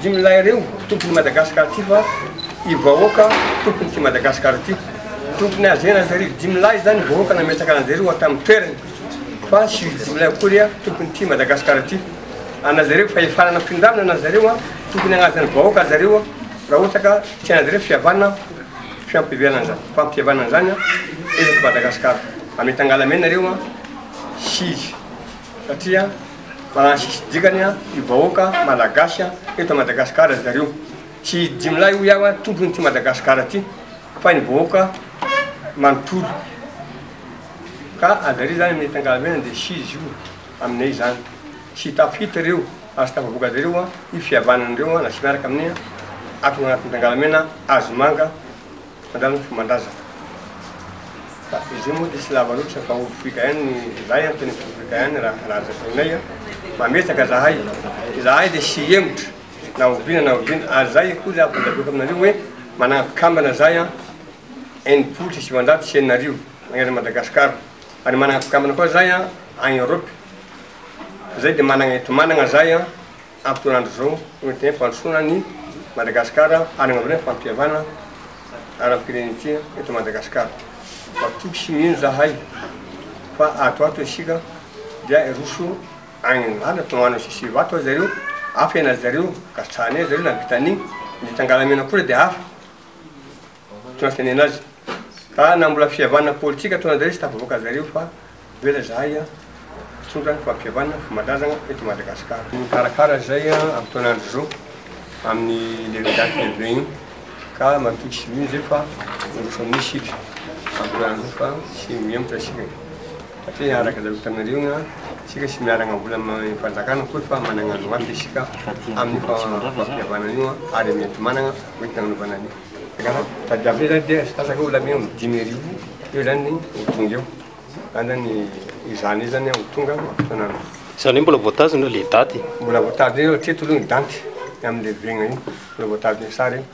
dimy lahy reo tompony Madagasikara ty fa i vahoaka tompony ty Madagasikara ty tompony azena zareo dimy lahy zany vahoaka nametraka an'zareo tamin'ny toerany fa sy dimy lahy koa tompony ty Madagasikara ty anazareo fa efanana mpindramina anazareo tompony agnazany vahoaka zareo raha ohatra ka tianazareo fihavanana fiampivianana zany fampihavanana zany eto Madagasikara amety angalamena nareo sizy satria magnano sisy dikany i vahoaka malagasy eto Madagasikara zareo sy dimy lahy io iaho tompony ty Madagasikara ty fa ny vahoaka manontolo ka azareo zany mety angalamena dia sizy io aminay zany sy tafita reo azo tafavoaka zareo i fihavananareo na sy miaraka aminay ato agnatin'ny tangalamena azo manga mandalina fomandraza izy moa dia sy lava loatra fa ofika ihany zay antony ofika ihany raha zafainay mametraka zahay dia sy emotra na oviana na oviana ary zay koa zay ampadaboka aminareo hoe manana mpikambana zay enimpolo sy sivanjato sy eninarivo magnerana Madagasikara ary manana mpikambana koa zay any Europe zay dia manana etomanana zay ampotoanandro zao oetena fandrosoana ny Madagasikara ary agnavana fampihavana ara-pirenety eto Madagasikara matoky sy mino zahay fa atoato isika dia roso agny ala tognano sisy vato zareo hafa ena zareo katrany zareo nabitany ny tangalamena koa dia hafa tonasany anazy ka na mbola fihavanana politika ataona zareo sy tafavoaka zareo fa vela zahay tondra fampihavana fomalazana eto Madagasikara karakara zay ampotoanandro zao amin'ny levidaty lehibe igny ka matoky sy mino zay fa roso amin'ny sika ampotoanandro fa sy mihemotra sika satria araka zavy tanareo sika sy miaragna vola fanjakana koa fa manana androaty isika amin'ny fampihavanana io ary mety manana mety nagnanovana anio tadiavy zany dia sy tasaka olo ame 10,000 io zany tonga eo zany zany izany io zany tonga ampotoanandro izany hoe mbola voatazona le daty mbola voatazona io teto aloha ny danty amin'ny levegna io mbola voatazona sara io